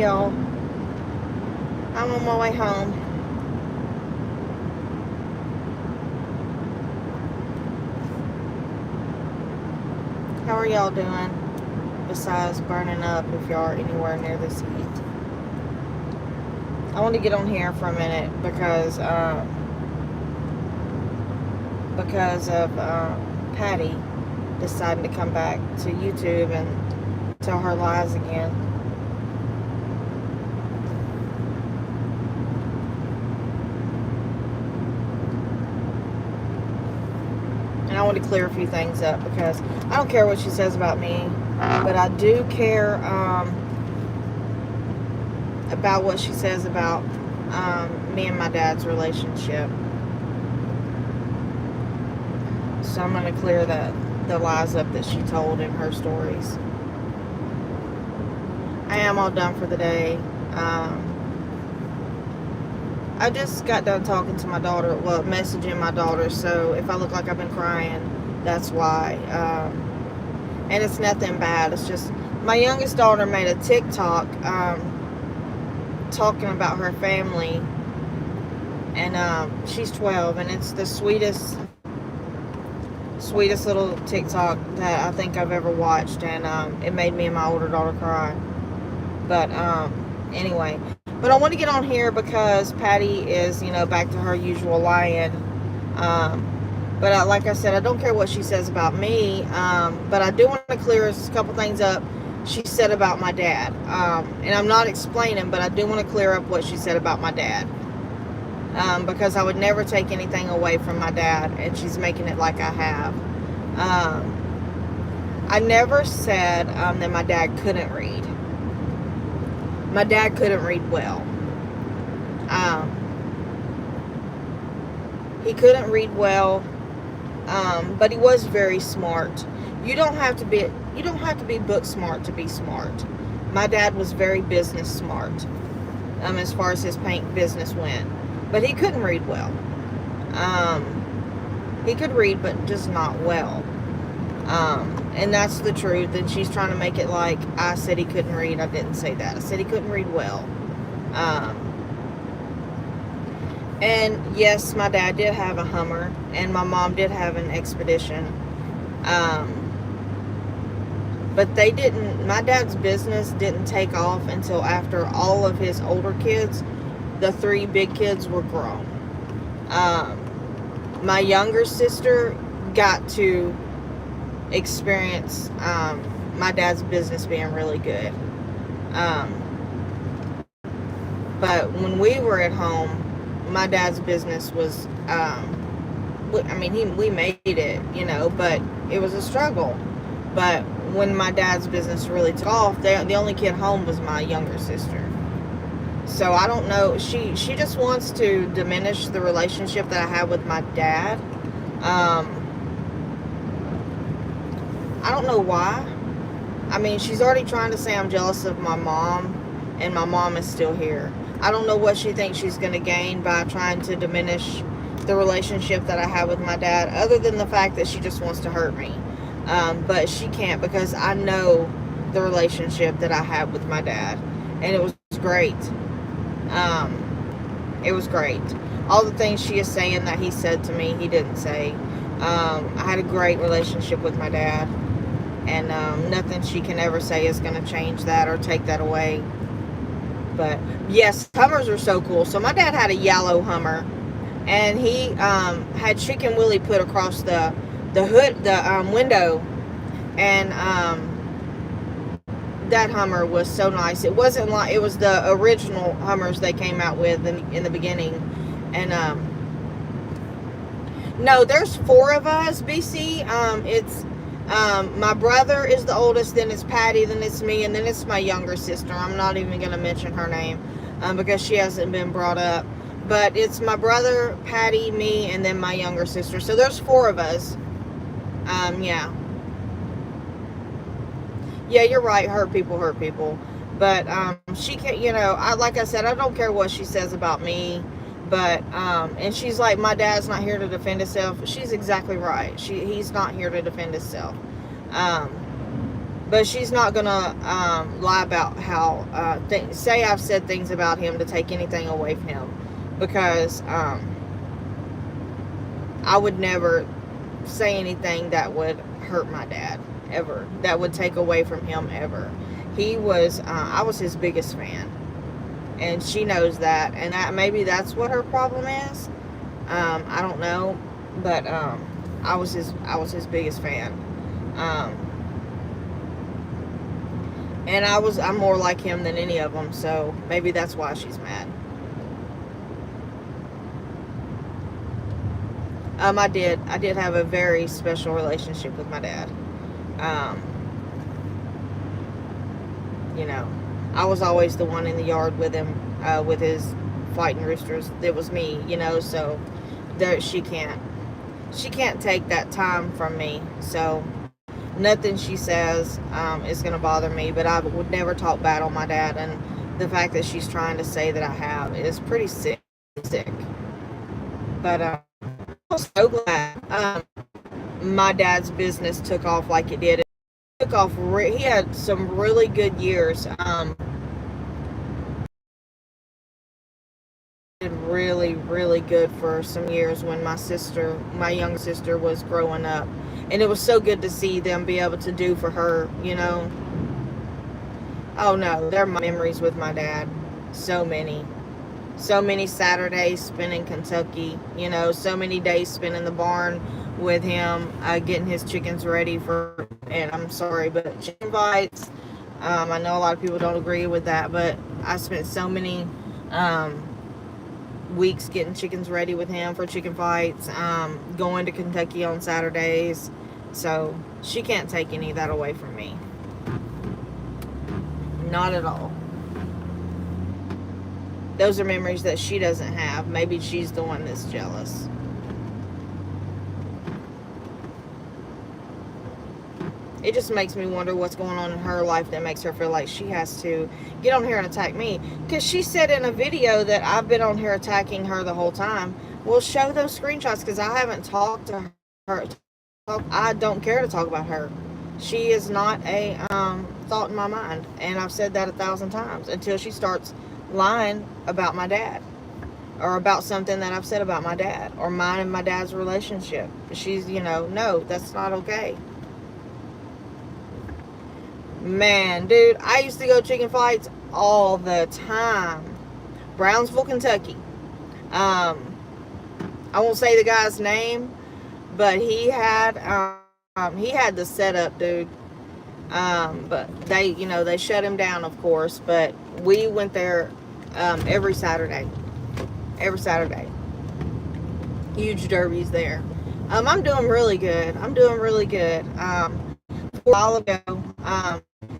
Hey y'all, I'm on my way home. How are y'all doing? Besides burning up if y'all are anywhere near this heat. I want to get on here for a minute because of Patty deciding to come back to YouTube and tell her lies again. And I want to clear a few things up because I don't care what she says about me, but I do care about what she says about me and my dad's relationship. So I'm going to clear the lies up that she told in her stories. I am all done for the day. I just got done talking to my daughter, well, messaging my daughter, so if I look like I've been crying, that's why. And it's nothing bad. It's just my youngest daughter made a TikTok talking about her family, and she's 12, and it's the sweetest little TikTok that I think I've ever watched, and it made me and my older daughter cry. But anyway, but I want to get on here because Patty is, back to her usual lying. But like I said, I don't care what she says about me, but I do want to clear a couple things up she said about my dad. And I'm not explaining, but I do want to clear up what she said about my dad. Because I would never take anything away from my dad, and she's making it like I have. I never said that my dad couldn't read. My dad couldn't read well. He couldn't read well, but he was very smart. You don't have to be book smart to be smart. My dad was very business smart, as far as his paint business went. But he couldn't read well. He could read, but just not well. And that's the truth. And she's trying to make it like I said he couldn't read. I didn't say that. I said he couldn't read well. And yes, my dad did have a Hummer, and my mom did have an Expedition. But they didn't. My dad's business didn't take off until after all of his older kids, the 3 big kids, were grown. My younger sister got to experience my dad's business being really good. But when we were at home, my dad's business was, we made it, but it was a struggle. But when my dad's business really took off, the only kid home was my younger sister. So I don't know. She just wants to diminish the relationship that I have with my dad. I don't know why. She's already trying to say I'm jealous of my mom, and my mom is still here. I don't know what she thinks she's going to gain by trying to diminish the relationship that I have with my dad, other than the fact that she just wants to hurt me. But she can't, because I know the relationship that I have with my dad, and it was great. It was great. All the things she is saying that he said to me, he didn't say. I had a great relationship with my dad, and nothing she can ever say is going to change that or take that away. But yes, Hummers are so cool. So my dad had a yellow Hummer, and he had Chicken Willie put across the hood, the window, and that Hummer was so nice. It wasn't like, it was the original Hummers they came out with in the beginning. And no, there's 4 of us, BC. It's my brother is the oldest, then it's Patty, then it's me, and then it's my younger sister. I'm not even going to mention her name because she hasn't been brought up. But it's my brother, Patty, me, and then my younger sister. So there's 4 of us. Yeah. Yeah, you're right. Hurt people. But she can't, like I said, I don't care what she says about me. But and she's like, my dad's not here to defend himself. She's exactly right. He's not here to defend himself. But she's not gonna lie about how say I've said things about him to take anything away from him, because I would never say anything that would hurt my dad ever, that would take away from him ever. He was I was his biggest fan, and she knows that, and that maybe that's what her problem is. I don't know, but I was his biggest fan. And I'm more like him than any of them, so maybe that's why she's mad. I did have a very special relationship with my dad. You know, I was always the one in the yard with him, with his fighting roosters. It was me, you know, so there, she can't take that time from me. So nothing she says is going to bother me, but I would never talk bad on my dad, and the fact that she's trying to say that I have is pretty sick. But I'm so glad my dad's business took off like it did. It took off. He had some really good years. Did really, really good for some years when my young sister, was growing up. And it was so good to see them be able to do for her, you know. Oh no, they're my memories with my dad. So many. So many Saturdays spent in Kentucky, you know, so many days spent in the barn with him, getting his chickens ready for, and I'm sorry, but chicken fights. I know a lot of people don't agree with that, but I spent so many weeks getting chickens ready with him for chicken fights, going to Kentucky on Saturdays. So she can't take any of that away from me. Not at all. Those are memories that she doesn't have. Maybe she's the one that's jealous. It just makes me wonder what's going on in her life that makes her feel like she has to get on here and attack me. Because she said in a video that I've been on here attacking her the whole time. Well, show those screenshots, because I haven't talked to her. I don't care to talk about her. She is not a thought in my mind. And I've said that 1,000 times until she starts lying about my dad, or about something that I've said about my dad, or mine and my dad's relationship. She's, you know, no, that's not okay. Man, dude, I used to go chicken fights all the time. Brownsville, Kentucky. I won't say the guy's name, but he had the setup, dude. But they shut him down, of course. But we went there every Saturday. Huge derbies there. I'm doing really good. A while ago,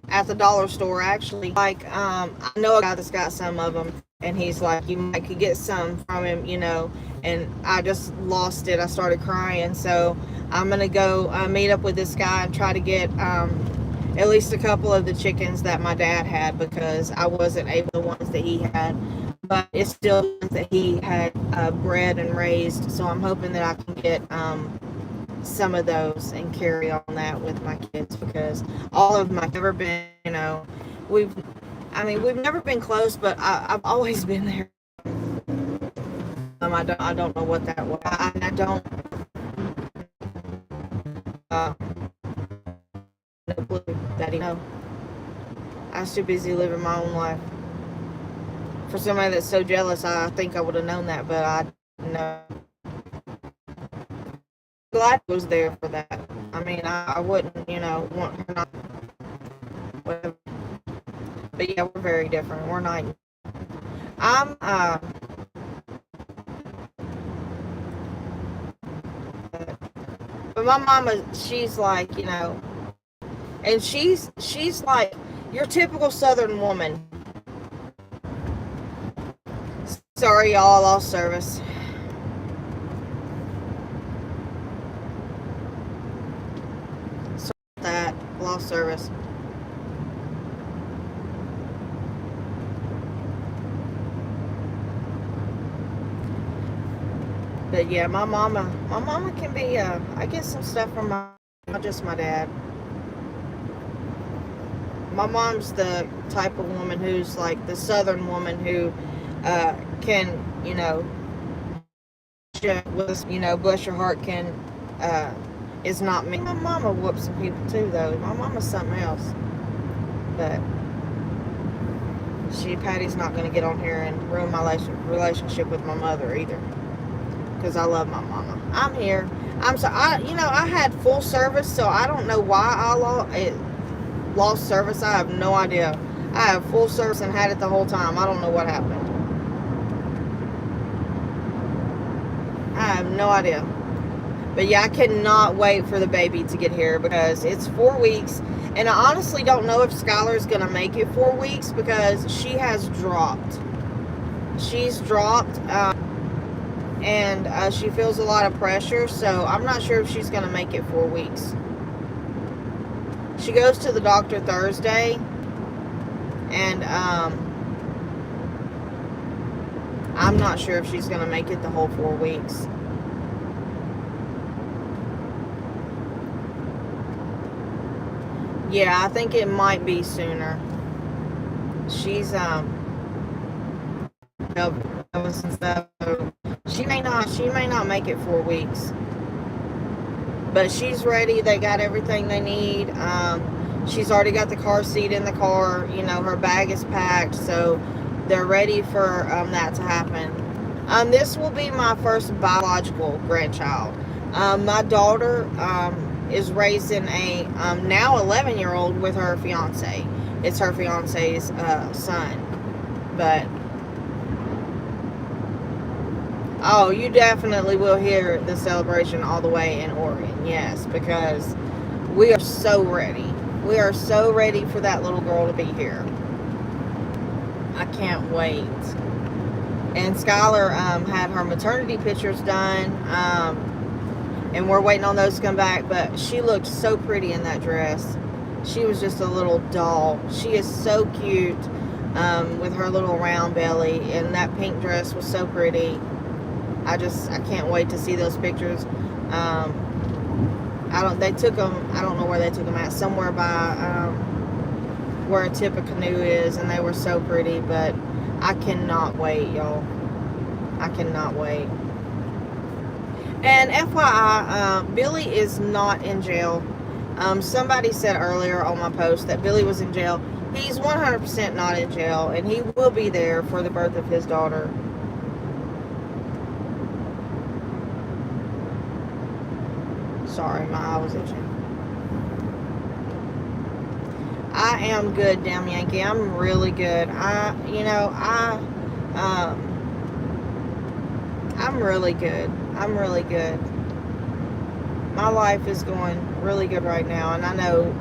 at the dollar store, actually, like, I know a guy that's got some of them, and he's like, you might could get some from him, you know, and I just lost it. I started crying, so I'm gonna go meet up with this guy and try to get at least a couple of the chickens that my dad had, because I wasn't able to the ones that he had, but it's still ones that he had bred and raised, so I'm hoping that I can get some of those and carry on that with my kids, because all of them I've never been, you know, we've never been close, but I've always been there. I don't know what that was. I don't no clue that, you know, I was too busy living my own life. For somebody that's so jealous, I think I would have known that, but I didn't know. Glad I was there for that. I mean, I wouldn't, you know, want her not, whatever. But yeah, we're very different. We're not. I'm but my mama, she's like, you know, and she's like your typical Southern woman. Sorry, y'all, lost service. That lost service. But yeah, my mama can be I get some stuff from not just my dad. my mom's the type of woman who's like the southern woman who can, bless your heart, can is not me. My mama whoops some people too, though. My mama's something else. But Patty's not going to get on here and ruin my relationship with my mother either, because I love my mama. I'm here. I had full service, so I don't know why I lost service. I have no idea. I have full service and had it the whole time. I don't know what happened. I have no idea. But yeah, I cannot wait for the baby to get here, because it's 4 weeks. And I honestly don't know if Skylar's going to make it 4 weeks, because she has dropped. She's dropped. And she feels a lot of pressure. So I'm not sure if she's going to make it 4 weeks. She goes to the doctor Thursday. And I'm not sure if she's going to make it the whole 4 weeks. Yeah, I think it might be sooner. She's she may not make it 4 weeks. But she's ready. They got everything they need. She's already got the car seat in the car. Her bag is packed, so they're ready for that to happen. This will be my first biological grandchild. My daughter is raising a now 11-year-old with her fiance. It's her fiance's son. But oh, you definitely will hear the celebration all the way in Oregon. Yes, because we are so ready. We are so ready for that little girl to be here. I can't wait. And Skylar had her maternity pictures done. And we're waiting on those to come back. But she looked so pretty in that dress. She was just a little doll. She is so cute with her little round belly. And that pink dress was so pretty. I can't wait to see those pictures. They took them, I don't know where they took them at, somewhere by where a tip of canoe is, and they were so pretty. But I cannot wait, y'all. I cannot wait. And FYI, Billy is not in jail. Somebody said earlier on my post that Billy was in jail. He's 100% not in jail, and he will be there for the birth of his daughter. Sorry, my eye was itching. I am good, damn Yankee. I'm really good. I'm really good. I'm really good. My life is going really good right now, and I know,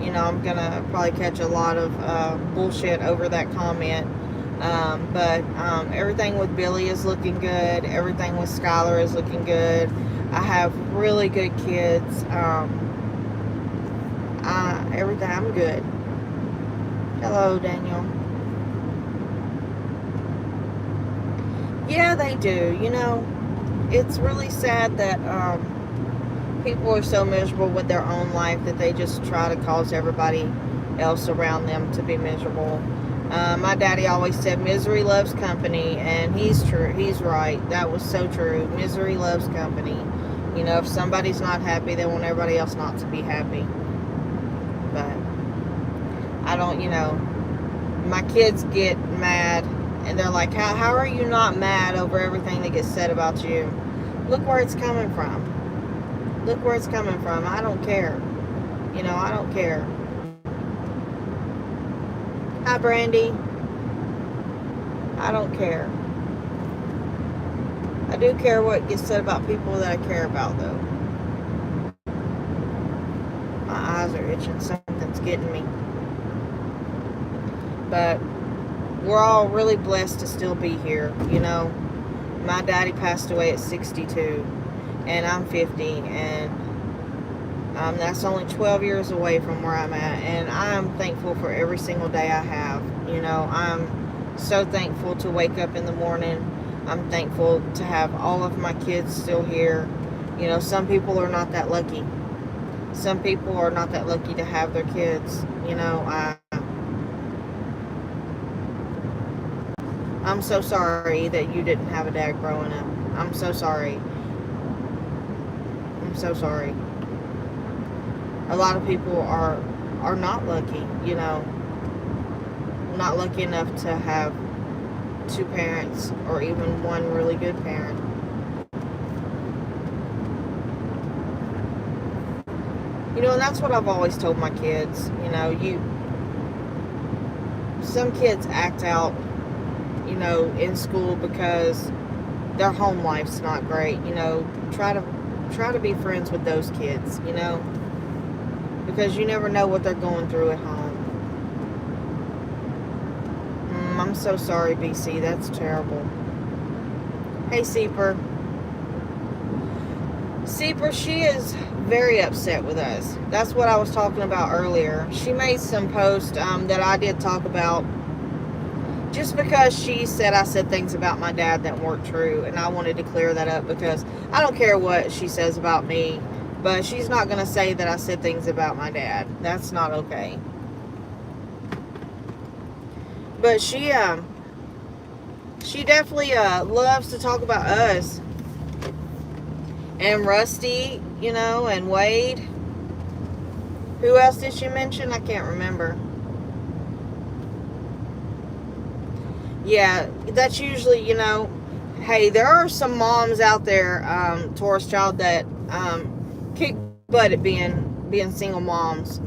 I'm gonna probably catch a lot of bullshit over that comment. But everything with Billy is looking good. Everything with Skylar is looking good. I have really good kids. Everything, I'm good. Hello, Daniel. Yeah, they do. It's really sad that people are so miserable with their own life that they just try to cause everybody else around them to be miserable. My daddy always said misery loves company, and he's true. He's right. That was so true. Misery loves company. If somebody's not happy, they want everybody else not to be happy. But I don't, my kids get mad, and they're like, how are you not mad over everything that gets said about you? Look where it's coming from. Look where it's coming from. I don't care. I don't care. Hi, Brandy. I don't care. I do care what gets said about people that I care about, though. My eyes are itching. Something's getting me. But we're all really blessed to still be here. My daddy passed away at 62, and I'm 50, and that's only 12 years away from where I'm at, and I'm thankful for every single day I have. I'm so thankful to wake up in the morning. I'm thankful to have all of my kids still here. Some people are not that lucky. Some people are not that lucky to have their kids. I'm so sorry that you didn't have a dad growing up. I'm so sorry. I'm so sorry. A lot of people are not lucky, you know, not lucky enough to have two parents or even one really good parent. You know, and that's what I've always told my kids. You know, some kids act out, you know, in school because their home life's not great. You know, try to be friends with those kids, you know, because you never know what they're going through at home. I'm so sorry, BC. That's terrible. Hey, Seeper. Seeper, she is very upset with us. That's what I was talking about earlier. She made some post that I did talk about just because she said I said things about my dad that weren't true, and I wanted to clear that up because I don't care what she says about me, but she's not going to say that I said things about my dad. That's not okay. But she definitely loves to talk about us. And Rusty, you know, and Wade. Who else did she mention? I can't remember. Yeah, that's usually, you know, hey, there are some moms out there, Taurus child, that kick butt at being single moms.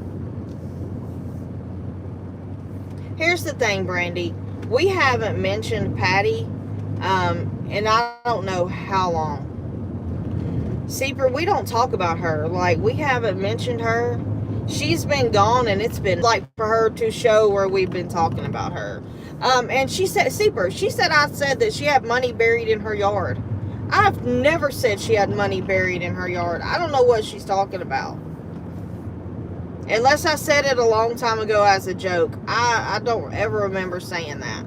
Here's the thing, Brandy. We haven't mentioned Patty, and I don't know how long. Seeper, we don't talk about her. Like, we haven't mentioned her. She's been gone, and it's been like for her to show where we've been talking about her. And she said, Seeper, she said I said that she had money buried in her yard. I've never said she had money buried in her yard. I don't know what she's talking about. Unless I said it a long time ago as a joke. I don't ever remember saying that.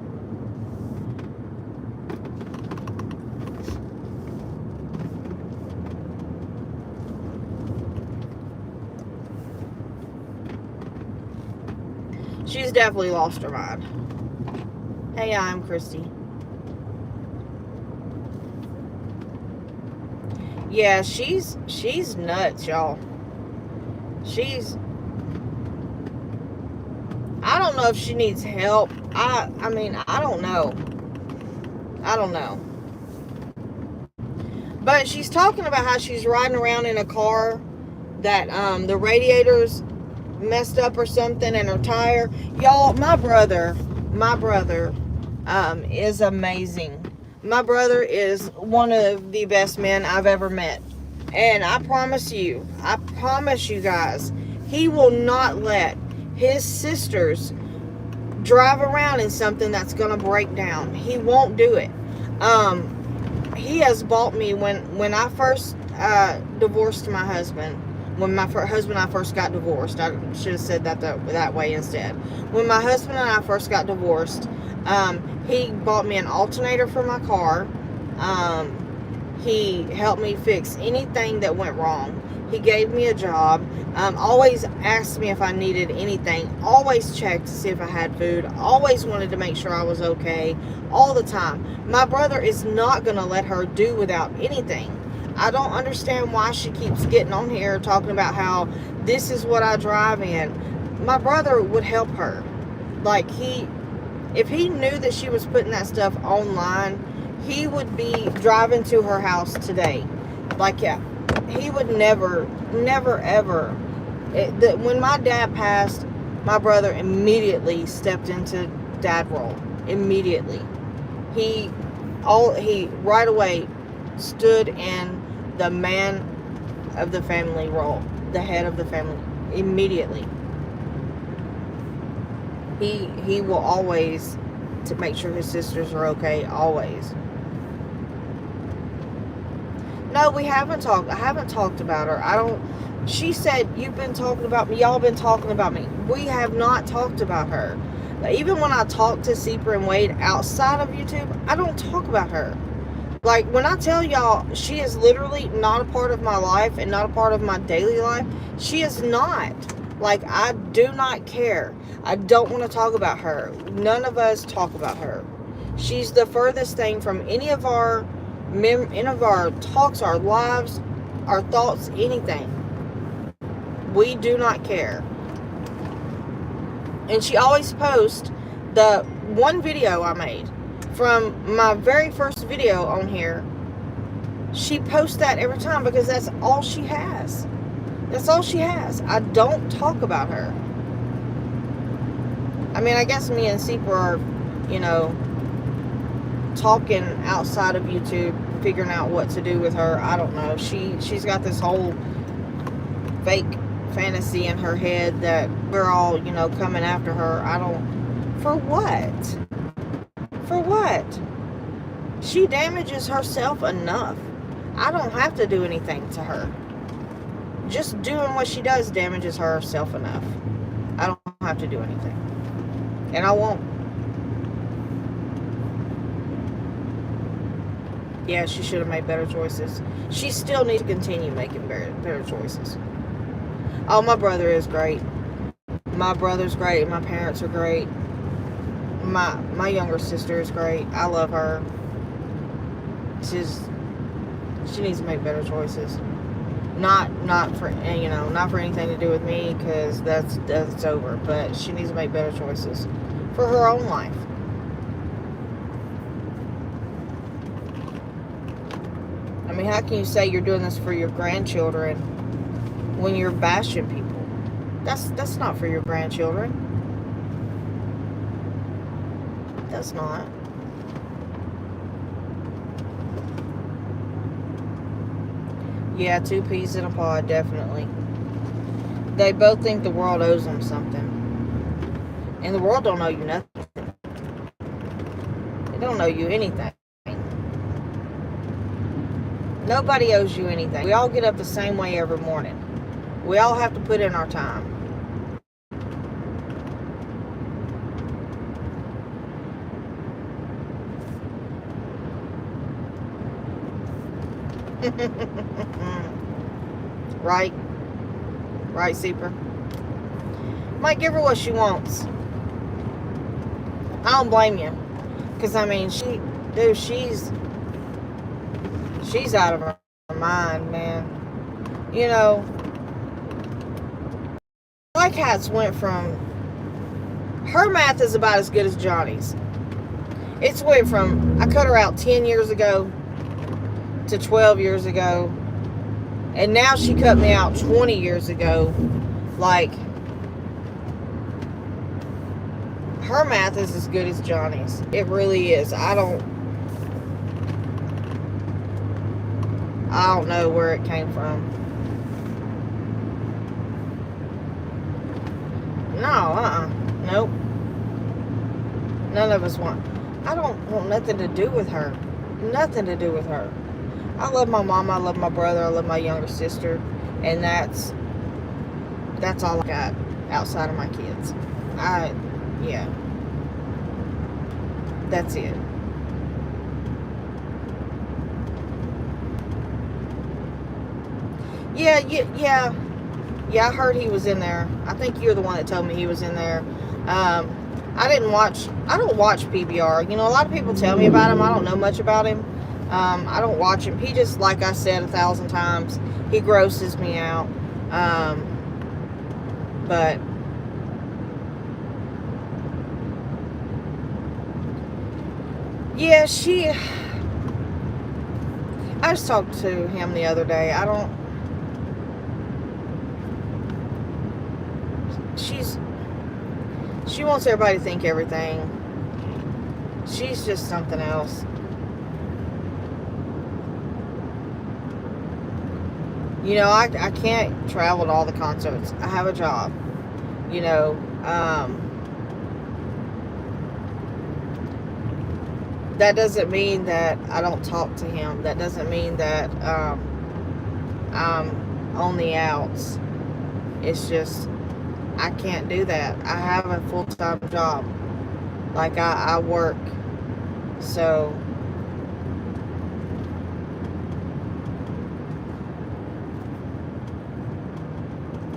She's definitely lost her mind. Hey, I'm Christy. Yeah, she's nuts, y'all. I don't know if she needs help. I mean, I don't know. But she's talking about how she's riding around in a car that the radiator's messed up or something, and her tire. Y'all, my brother is amazing. My brother is one of the best men I've ever met. And I promise you guys, he will not let his sisters drive around in something that's going to break down. He won't do it. He has bought me, when I first divorced my husband, when my husband and I first got divorced, I should have said that way instead. When my husband and I first got divorced, he bought me an alternator for my car. He helped me fix anything that went wrong. He gave me a job. Always asked me if I needed anything. Always checked to see if I had food. Always wanted to make sure I was okay. All the time. My brother is not going to let her do without anything. I don't understand why she keeps getting on here talking about how this is what I drive in. My brother would help her. Like, if he knew that she was putting that stuff online, he would be driving to her house today. Like, yeah, he would never ever. When my dad passed, my brother immediately stepped into dad role. Immediately. He right away stood in the man of the family role, the head of the family, immediately. He will always, to make sure his sisters are okay, always. No, I haven't talked about her. She said, you've been talking about me, y'all been talking about me. We have not talked about her. Even when I talk to Seeper and Wade outside of YouTube, I don't talk about her. Like, when I tell y'all, she is literally not a part of my life and not a part of my daily life. She is not. Like, I do not care. I don't want to talk about her. None of us talk about her. She's the furthest thing from any of our talks, our lives, our thoughts, anything. We do not care. And she always posts the one video I made from my very first video on here. She posts that every time because that's all she has. That's all she has. I don't talk about her. I mean, I guess me and Seeper are, you know, talking outside of YouTube, figuring out what to do with her. I don't know. She's got this whole fake fantasy in her head that we're all, you know, coming after her. For what? For what? She damages herself enough. I don't have to do anything to her. Just doing what she does damages herself enough. I don't have to do anything. And I won't. Yeah, she should have made better choices. She still needs to continue making better choices. Oh, my brother is great. My brother's great. My parents are great. My younger sister is great. I love her. She needs to make better choices. Not for, you know, not for anything to do with me, because that's over. But she needs to make better choices for her own life. I mean, how can you say you're doing this for your grandchildren when you're bashing people? That's not for your grandchildren. That's not. Yeah, two peas in a pod, definitely. They both think the world owes them something. And the world don't owe you nothing. It don't owe you anything. Nobody owes you anything. We all get up the same way every morning. We all have to put in our time. Right? Right, Seeper? Might give her what she wants. I don't blame you. Because, I mean, she's out of her mind, man. You know, my cats went from, her math is about as good as Johnny's. It's went from, I cut her out 10 years ago to 12 years ago, and now she cut me out 20 years ago. Like, her math is as good as Johnny's. It really is. I don't know where it came from. No, nope. None of us want. I don't want nothing to do with her. Nothing to do with her. I love my mom, I love my brother, I love my younger sister, and that's all I got outside of my kids. Yeah. That's it. Yeah, I heard he was in there. I think you're the one that told me he was in there. I don't watch PBR. You know, a lot of people tell me about him. I don't know much about him. I don't watch him. He just, like I said 1,000 times, he grosses me out. But yeah, I just talked to him the other day. She wants everybody to think everything. She's just something else. You know, I can't travel to all the concerts. I have a job. You know, that doesn't mean that I don't talk to him. That doesn't mean that I'm on the outs. It's just, I can't do that. I have a full-time job. Like, I work. So,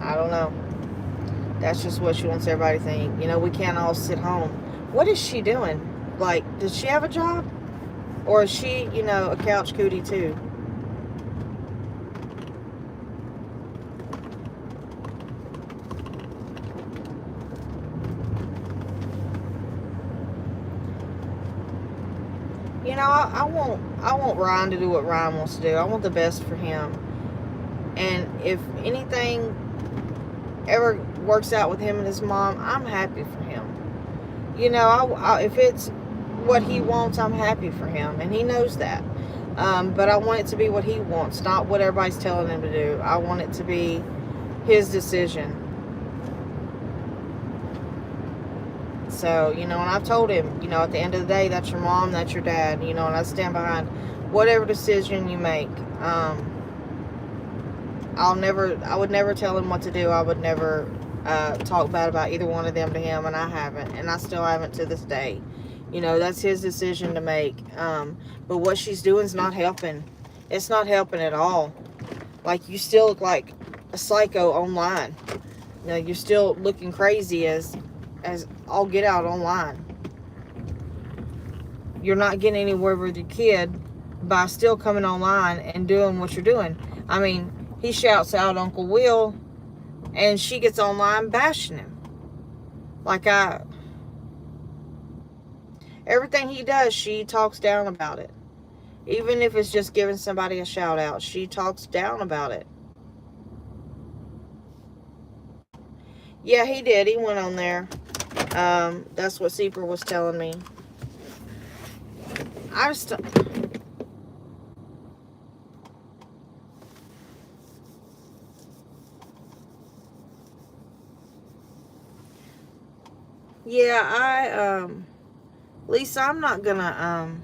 I don't know. That's just what she wants everybody to think. You know, we can't all sit home. What is she doing? Like, does she have a job? Or is she, you know, a couch cootie too? You know, I want Ryan to do what Ryan wants to do. I want the best for him. And if anything ever works out with him and his mom, I'm happy for him. You know, if it's what he wants, I'm happy for him, and he knows that. But I want it to be what he wants, not what everybody's telling him to do. I want it to be his decision. So, you know, and I've told him, you know, at the end of the day, that's your mom, that's your dad, you know, and I stand behind whatever decision you make. I would never tell him what to do. I would never talk bad about either one of them to him, and I haven't, and I still haven't to this day. You know, that's his decision to make. But what she's doing is not helping. It's not helping at all. Like, you still look like a psycho online. You know, you're still looking crazy as all get out online. You're not getting anywhere with your kid by still coming online and doing what you're doing. I mean, he shouts out Uncle Will, and she gets online bashing him. Like, everything he does, she talks down about it. Even if it's just giving somebody a shout out, she talks down about it. Yeah, he did. He went on there. That's what Seeper was telling me. Yeah, Lisa, I'm not gonna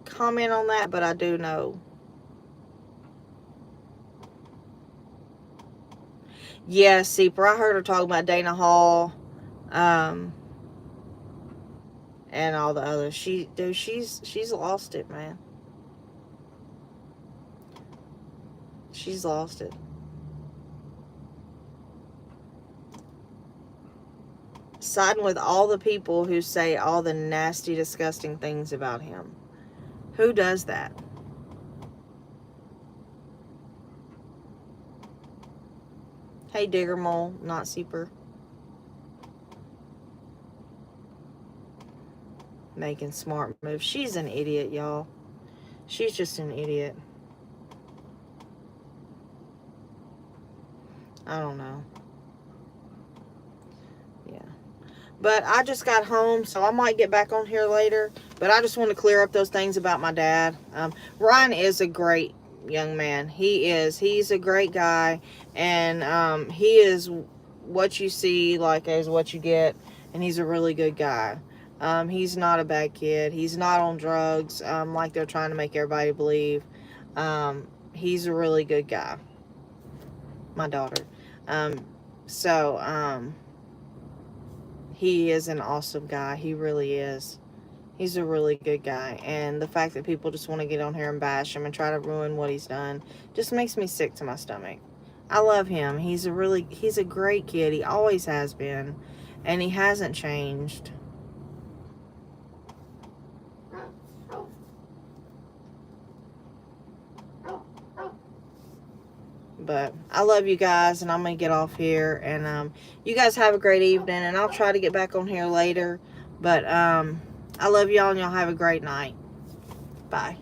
comment on that, but I do know. Yeah, Seeper, I heard her talk about Dana Hall, and all the others. She's lost it, man. She's lost it. Siding with all the people who say all the nasty, disgusting things about him. Who does that? Hey, Digger Mole, not Seeper. Making smart moves. She's an idiot, y'all. She's just an idiot. I don't know. Yeah. But I just got home, so I might get back on here later. But I just want to clear up those things about my dad. Ryan is a great young man. He is. He's a great guy. And he is what you see, like, as what you get. And he's a really good guy. He's not a bad kid. He's not on drugs, like they're trying to make everybody believe. He's a really good guy. My daughter. He is an awesome guy. He really is. He's a really good guy. And the fact that people just want to get on here and bash him and try to ruin what he's done just makes me sick to my stomach. I love him. He's a great kid. He always has been. And he hasn't changed. But I love you guys, and I'm going to get off here. And you guys have a great evening, and I'll try to get back on here later. But I love y'all, and y'all have a great night. Bye.